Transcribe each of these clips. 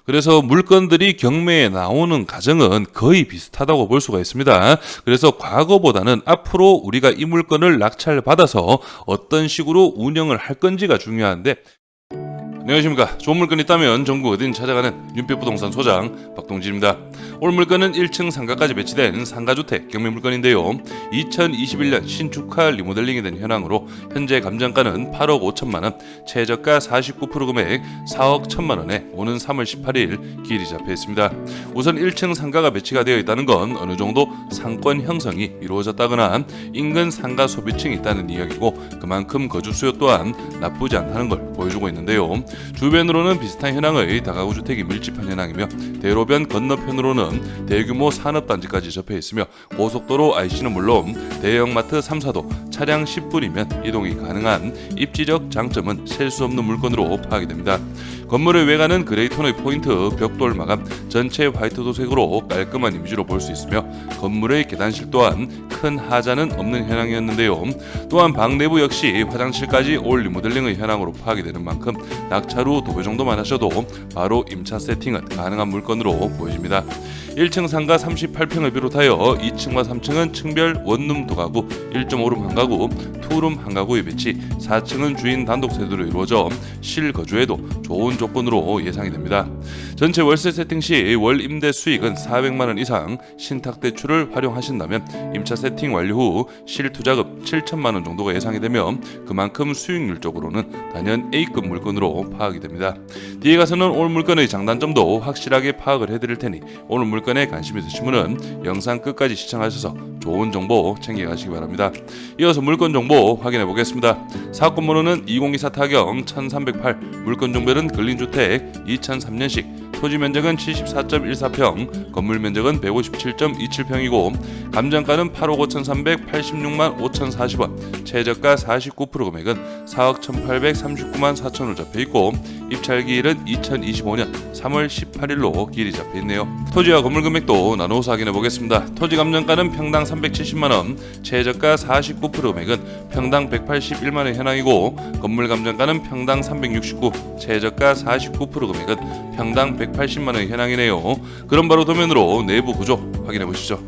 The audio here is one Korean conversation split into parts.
그래서 물건들이 경매에 나오는 과정은 거의 비슷하다고 볼 수가 있습니다. 그래서 과거보다는 앞으로 우리가 이 물건을 낙찰받아서 어떤 식으로 운영을 할 건지가 중요한데, 안녕하십니까. 좋은 물건 있다면 전국 어딘 찾아가는 윤빛부동산 소장 박동진입니다. 오늘 물건은 1층 상가까지 배치된 상가주택 경매 물건인데요. 2021년 신축화 리모델링이 된 현황으로 현재 감정가는 8억 5천만원, 최저가 49% 금액 4억 1천만원에 오는 3월 18일 기일이 잡혀 있습니다. 우선 1층 상가가 배치가 되어 있다는 건 어느 정도 상권 형성이 이루어졌다거나 인근 상가 소비층이 있다는 이야기고, 그만큼 거주 수요 또한 나쁘지 않다는 걸 보여주고 있는데요. 주변으로는 비슷한 현황의 다가구 주택이 밀집한 현황이며, 대로변 건너편으로는 대규모 산업단지까지 접해 있으며, 고속도로 IC는 물론 대형마트 3사도 차량 10분이면 이동이 가능한 입지적 장점은 셀 수 없는 물건으로 파악이 됩니다. 건물의 외관은 그레이톤의 포인트 벽돌 마감, 전체 화이트 도색으로 깔끔한 이미지로 볼 수 있으며, 건물의 계단실 또한 큰 하자는 없는 현황이었는데요. 또한 방 내부 역시 화장실까지 올 리모델링의 현황으로 파악이 되는 만큼 낙찰 후 도배 정도만 하셔도 바로 임차 세팅은 가능한 물건으로 보여집니다. 1층 상가 38평을 비롯하여 2층과 3층은 층별 원룸 두 가구, 1.5룸 한 가구, 투룸 한 가구의 배치, 4층은 주인 단독 세대로 이루어져 실거주에도 좋은 조건으로 예상이 됩니다. 전체 월세 세팅 시 월 임대 수익은 400만원 이상 신탁대출을 활용하신다면 임차 세팅 완료 후 실투자금 7천만원 정도가 예상이 되며, 그만큼 수익률적으로는 단연 A급 물건으로 파악이 됩니다. 뒤에 가서는 오늘 물건의 장단점도 확실하게 파악을 해드릴 테니 오늘 물건에 관심 있으신 분은 영상 끝까지 시청하셔서 좋은 정보 챙겨가시기 바랍니다. 이어서 물건 정보 확인해 보겠습니다. 사건번호는 2024 타경 1308, 물건 종별은 근린주택 2003년식, 토지 면적은 74.14평, 건물 면적은 157.27평이고 감정가는 8억 5,386만 5,040원, 최저가 49% 금액은 4억 1,839만 4천원으로 잡혀있고, 입찰기일은 2025년 3월 18일로 기일이 잡혀있네요. 토지와 건물 금액도 나누어서 확인해 보겠습니다. 토지 감정가는 평당 370만원, 최저가 49% 금액은 평당 181만원 현황이고, 건물 감정가는 평당 369, 최저가 49% 금액은 평당 180만원 현황이네요. 그럼 바로 도면으로 내부 구조 확인해 보시죠.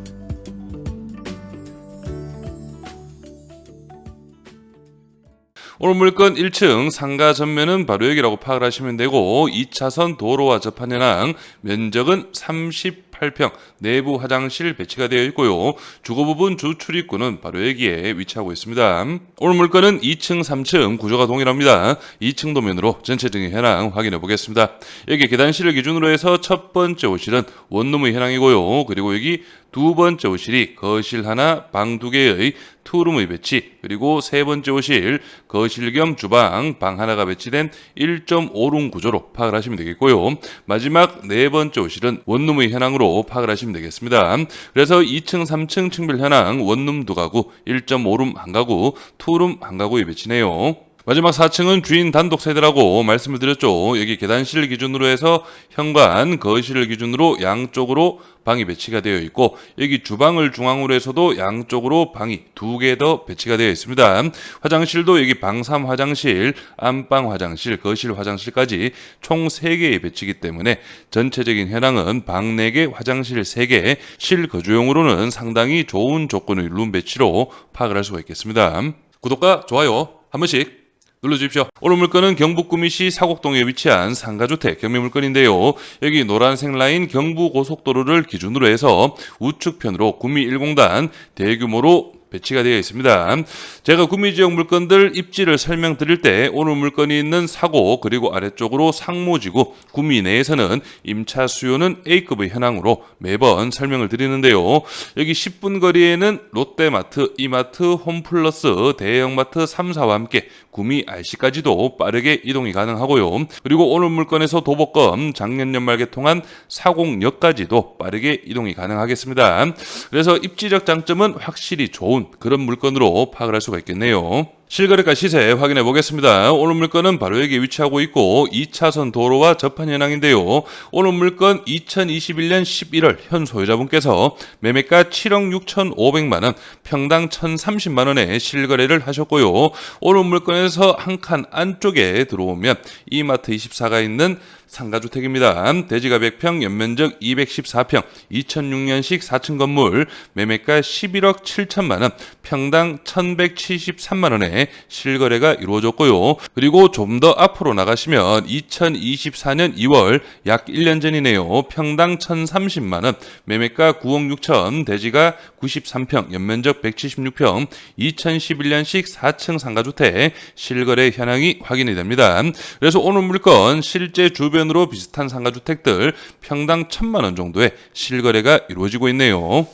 오늘 물건 1층 상가 전면은 바로 여기라고 파악을 하시면 되고, 2차선 도로와 접한 현황, 면적은 38평, 내부 화장실 배치가 되어 있고요. 주거 부분 주 출입구는 바로 여기에 위치하고 있습니다. 오늘 물건은 2층, 3층 구조가 동일합니다. 2층 도면으로 전체적인 현황 확인해 보겠습니다. 여기 계단실을 기준으로 해서 첫 번째 호실은 원룸의 현황이고요. 그리고 여기 두 번째 호실이 거실 하나, 방 두 개의 투룸의 배치, 그리고 세 번째 호실 거실 겸 주방, 방 하나가 배치된 1.5룸 구조로 파악을 하시면 되겠고요. 마지막 네 번째 호실은 원룸의 현황으로 파악을 하시면 되겠습니다. 그래서 2층, 3층 층별 현황, 원룸 두 가구, 1.5룸 한 가구, 투룸 한 가구의 배치네요. 마지막 4층은 주인 단독 세대라고 말씀을 드렸죠. 여기 계단실 기준으로 해서 현관, 거실을 기준으로 양쪽으로 방이 배치가 되어 있고, 여기 주방을 중앙으로 해서도 양쪽으로 방이 두 개 더 배치가 되어 있습니다. 화장실도 여기 방 3 화장실, 안방 화장실, 거실 화장실까지 총 3개의 배치이기 때문에 전체적인 현황은 방 4개, 화장실 3개, 실거주용으로는 상당히 좋은 조건의 룸 배치로 파악을 할 수가 있겠습니다. 구독과 좋아요 한 번씩 눌러주십시오. 오늘 물건은 경북 구미시 사곡동에 위치한 상가주택 경매 물건인데요. 여기 노란색 라인 경부고속도로를 기준으로 해서 우측편으로 구미 1공단 대규모로 배치가 되어 있습니다. 제가 구미 지역 물건들 입지를 설명드릴 때 오늘 물건이 있는 사고, 그리고 아래쪽으로 상모지구 구미 내에서는 임차 수요는 A급의 현황으로 매번 설명을 드리는데요. 여기 10분 거리에는 롯데마트, 이마트, 홈플러스, 대형마트 3사와 함께 구미 RC까지도 빠르게 이동이 가능하고요. 그리고 오늘 물건에서 도보권, 작년 연말 개통한 사곡역까지도 빠르게 이동이 가능하겠습니다. 그래서 입지적 장점은 확실히 좋은 그런 물건으로 파악을 할 수가 있겠네요. 실거래가 시세 확인해 보겠습니다. 오늘 물건은 바로 여기에 위치하고 있고 2차선 도로와 접한 현황인데요. 오늘 물건 2021년 11월 현 소유자분께서 매매가 7억 6,500만원, 평당 1,030만원에 실거래를 하셨고요. 오늘 물건에서 한 칸 안쪽에 들어오면 이마트 24가 있는 상가주택입니다. 대지가 100평, 연면적 214평, 2006년식 4층 건물, 매매가 11억 7천만 원, 평당 1,173만 원에 실거래가 이루어졌고요. 그리고 좀 더 앞으로 나가시면 2024년 2월 약 1년 전이네요. 평당 1,030만 원, 매매가 9억 6천, 대지가 93평, 연면적 176평, 2011년식 4층 상가주택 실거래 현황이 확인이 됩니다. 그래서 오늘 물건 실제 주변으로 비슷한 상가주택들 평당 1,000만 원 정도의 실거래가 이루어지고 있네요.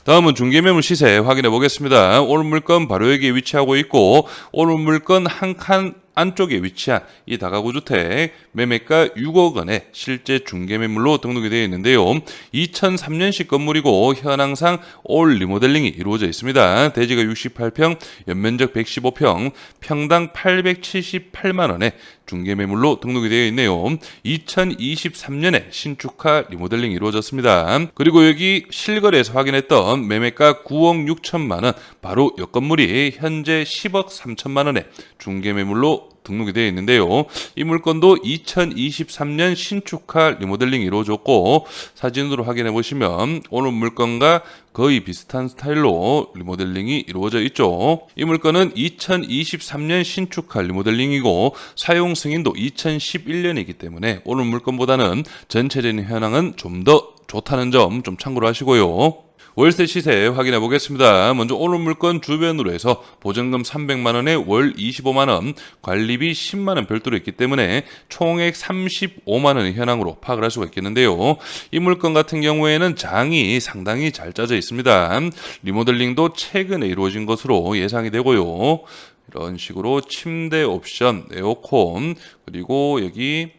다음은 중개매물 시세 확인해 보겠습니다. 오늘 물건 바로 여기에 위치하고 있고, 오늘 물건 한 칸 안쪽에 위치한 이 다가구 주택 매매가 6억 원에 실제 중개매물로 등록이 되어 있는데요. 2003년식 건물이고 현황상 올 리모델링이 이루어져 있습니다. 대지가 68평, 연면적 115평, 평당 878만 원에 중개매물로 등록이 되어 있네요. 2023년에 신축화 리모델링이 이루어졌습니다. 그리고 여기 실거래에서 확인했던 매매가 9억 6천만 원, 바로 옆 건물이 현재 10억 3천만 원에 중개매물로 등록이 되어 있는데요. 이 물건도 2023년 신축화 리모델링이 이루어졌고, 사진으로 확인해 보시면 오늘 물건과 거의 비슷한 스타일로 리모델링이 이루어져 있죠. 이 물건은 2023년 신축화 리모델링이고 사용 승인도 2011년이기 때문에 오늘 물건보다는 전체적인 현황은 좀 더 좋다는 점 좀 참고로 하시고요. 월세 시세 확인해 보겠습니다. 먼저 오늘 물건 주변으로 해서 보증금 300만 원에 월 25만 원, 관리비 10만 원 별도로 있기 때문에 총액 35만 원의 현황으로 파악을 할 수가 있겠는데요. 이 물건 같은 경우에는 장이 상당히 잘 짜져 있습니다. 리모델링도 최근에 이루어진 것으로 예상이 되고요. 이런 식으로 침대 옵션, 에어컨, 그리고 여기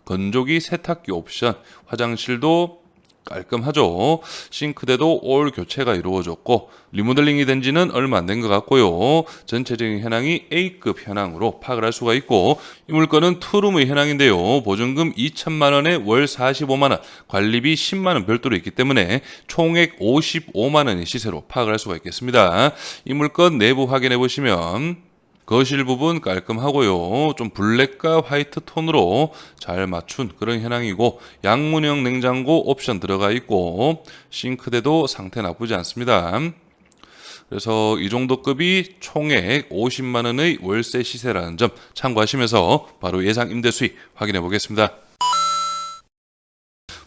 건조기, 세탁기 옵션, 화장실도 깔끔하죠. 싱크대도 올 교체가 이루어졌고 리모델링이 된 지는 얼마 안 된 것 같고요. 전체적인 현황이 A급 현황으로 파악을 할 수가 있고, 이 물건은 투룸의 현황인데요. 보증금 2천만 원에 월 45만 원, 관리비 10만 원 별도로 있기 때문에 총액 55만 원의 시세로 파악을 할 수가 있겠습니다. 이 물건 내부 확인해 보시면 거실 부분 깔끔하고요. 좀 블랙과 화이트 톤으로 잘 맞춘 그런 현황이고, 양문형 냉장고 옵션 들어가 있고 싱크대도 상태 나쁘지 않습니다. 그래서 이 정도 급이 총액 50만 원의 월세 시세라는 점 참고하시면서 바로 예상 임대 수익 확인해 보겠습니다.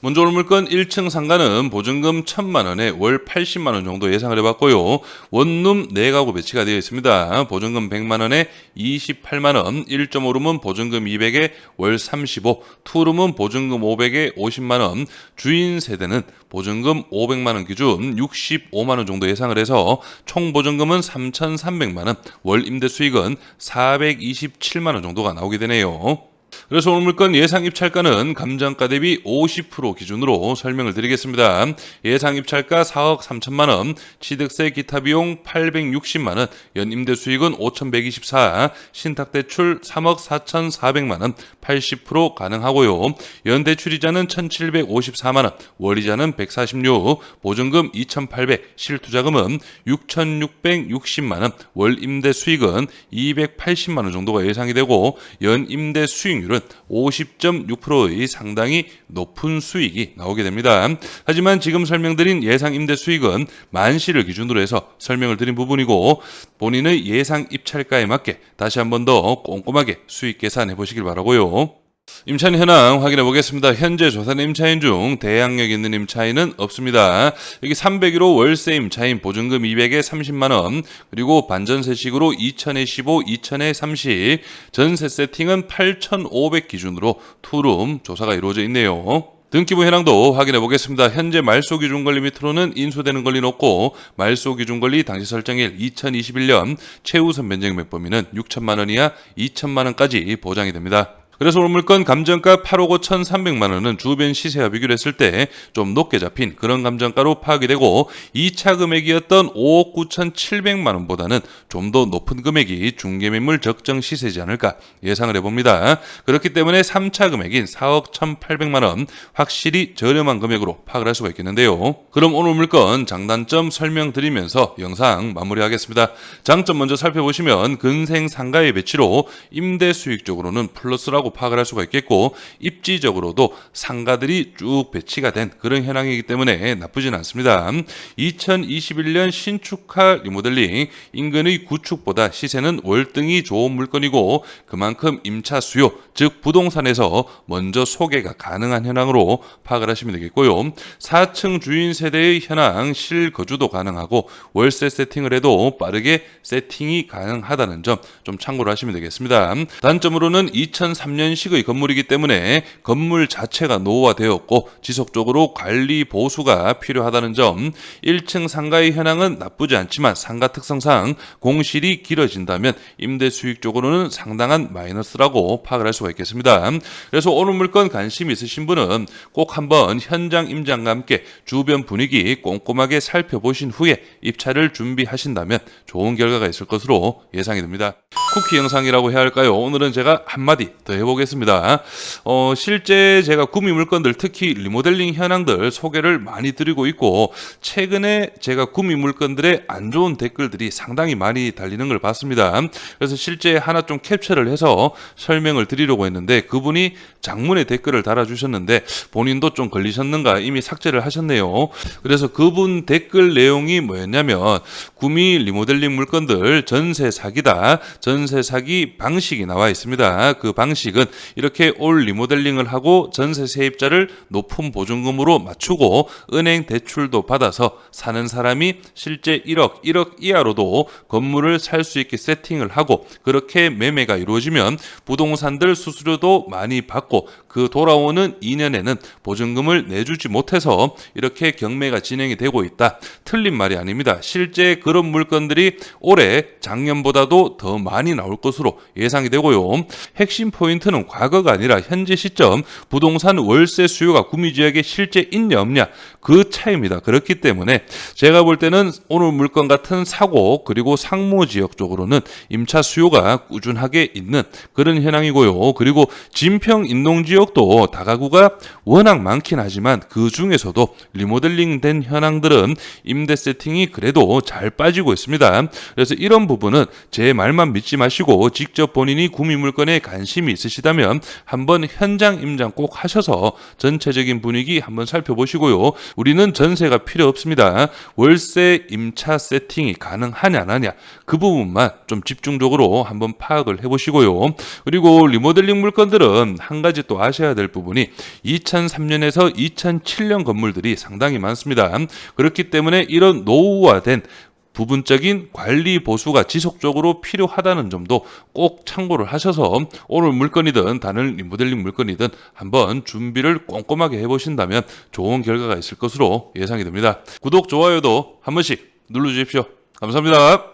먼저 오늘 물건 1층 상가는 보증금 1,000만 원에 월 80만 원 정도 예상을 해봤고요. 원룸 4가구 배치가 되어 있습니다. 보증금 100만 원에 28만 원, 1.5룸은 보증금 200에 월 35, 투룸은 보증금 500에 50만 원, 주인 세대는 보증금 500만 원 기준 65만 원 정도 예상을 해서 총 보증금은 3,300만 원, 월 임대 수익은 427만 원 정도가 나오게 되네요. 그래서 오늘 물건 예상 입찰가는 감정가 대비 50% 기준으로 설명을 드리겠습니다. 예상 입찰가 4억 3천만 원, 취득세 기타 비용 860만 원, 연임대 수익은 5,124, 신탁대출 3억 4,400만 원, 80% 가능하고요. 연대출이자는 1,754만 원, 월이자는 146, 보증금 2,800, 실투자금은 6,660만 원, 월 임대 수익은 280만 원 정도가 예상이 되고, 연임대 수익률은 50.6%의 상당히 높은 수익이 나오게 됩니다. 하지만 지금 설명드린 예상 임대 수익은 만시를 기준으로 해서 설명을 드린 부분이고, 본인의 예상 입찰가에 맞게 다시 한 번 더 꼼꼼하게 수익 계산해 보시길 바라고요. 임차인 현황 확인해 보겠습니다. 현재 조사된 임차인 중 대항력 있는 임차인은 없습니다. 여기 301호 월세 임차인 보증금 200에 30만 원, 그리고 반전세식으로 2,000에 15, 2,000에 30, 전세 세팅은 8,500 기준으로 투룸 조사가 이루어져 있네요. 등기부 현황도 확인해 보겠습니다. 현재 말소 기준 권리 밑으로는 인수되는 권리는 없고, 말소 기준 권리 당시 설정일 2021년 최우선 변경액 범위는 6천만 원 이하 2천만 원까지 보장이 됩니다. 그래서 오늘 물건 감정가 8억 5,300만 원은 주변 시세와 비교를 했을 때 좀 높게 잡힌 그런 감정가로 파악이 되고, 2차 금액이었던 5억 9,700만 원보다는 좀 더 높은 금액이 중개매물 적정 시세지 않을까 예상을 해봅니다. 그렇기 때문에 3차 금액인 4억 1,800만 원 확실히 저렴한 금액으로 파악을 할 수가 있겠는데요. 그럼 오늘 물건 장단점 설명드리면서 영상 마무리하겠습니다. 장점 먼저 살펴보시면 근생 상가의 배치로 임대 수익적으로는 플러스라고 파악을 할 수가 있겠고, 입지적으로도 상가들이 쭉 배치가 된 그런 현황이기 때문에 나쁘진 않습니다. 2021년 신축화 리모델링 인근의 구축보다 시세는 월등히 좋은 물건이고, 그만큼 임차 수요, 즉 부동산에서 먼저 소개가 가능한 현황으로 파악을 하시면 되겠고요. 4층 주인 세대의 현황, 실거주도 가능하고 월세 세팅을 해도 빠르게 세팅이 가능하다는 점 좀 참고를 하시면 되겠습니다. 단점으로는 2003년식의 건물이기 때문에 건물 자체가 노후화되었고 지속적으로 관리 보수가 필요하다는 점, 1층 상가의 현황은 나쁘지 않지만 상가 특성상 공실이 길어진다면 임대 수익 쪽으로는 상당한 마이너스라고 파악을 할 수가 있겠습니다. 그래서 오늘 물건 관심 있으신 분은 꼭 한번 현장 임장과 함께 주변 분위기 꼼꼼하게 살펴보신 후에 입찰을 준비하신다면 좋은 결과가 있을 것으로 예상이 됩니다. 쿠키 영상이라고 해야 할까요? 오늘은 제가 한마디 더 해보겠습니다. 실제 제가 구미 물건들, 특히 리모델링 현황들 소개를 많이 드리고 있고, 최근에 제가 구미 물건들의 안 좋은 댓글들이 상당히 많이 달리는 걸 봤습니다. 그래서 실제 하나 좀 캡처를 해서 설명을 드리려고 했는데, 그분이 장문의 댓글을 달아주셨는데 본인도 좀 걸리셨는가 이미 삭제를 하셨네요. 그래서 그분 댓글 내용이 뭐였냐면, 구미 리모델링 물건들 전세 사기다, 전세 사기 방식이 나와 있습니다. 그 방식은 이렇게 올 리모델링을 하고 전세 세입자를 높은 보증금으로 맞추고 은행 대출도 받아서 사는 사람이 실제 1억 이하로도 건물을 살 수 있게 세팅을 하고, 그렇게 매매가 이루어지면 부동산들 수수료도 많이 받고 그 돌아오는 2년에는 보증금을 내주지 못해서 이렇게 경매가 진행이 되고 있다. 틀린 말이 아닙니다. 실제 그런 물건들이 올해 작년보다도 더 많이 나올 것으로 예상이 되고요. 핵심 포인트는 과거가 아니라 현재 시점 부동산 월세 수요가 구미 지역에 실제 있냐 없냐, 그 차이입니다. 그렇기 때문에 제가 볼 때는 오늘 물건 같은 사고 그리고 상무 지역 쪽으로는 임차 수요가 꾸준하게 있는 그런 현황이고요. 그리고 진평 인농 지역도 다가구가 워낙 많긴 하지만 그 중에서도 리모델링 된 현황들은 임대 세팅이 그래도 잘 빠지고 있습니다. 그래서 이런 부분은 제 말만 믿지 마시고 직접 본인이 구미 물건에 관심이 있으시다면 한번 현장 임장 꼭 하셔서 전체적인 분위기 한번 살펴보시고요. 우리는 전세가 필요 없습니다. 월세 임차 세팅이 가능하냐 안 하냐, 그 부분만 좀 집중적으로 한번 파악을 해보시고요. 그리고 리모델링 물건들은 한 가지 또 아셔야 될 부분이 2003년에서 2007년 건물들이 상당히 많습니다. 그렇기 때문에 이런 노후화된 부분적인 관리 보수가 지속적으로 필요하다는 점도 꼭 참고를 하셔서 오늘 물건이든 다른 리모델링 물건이든 한번 준비를 꼼꼼하게 해보신다면 좋은 결과가 있을 것으로 예상이 됩니다. 구독, 좋아요도 한 번씩 눌러주십시오. 감사합니다.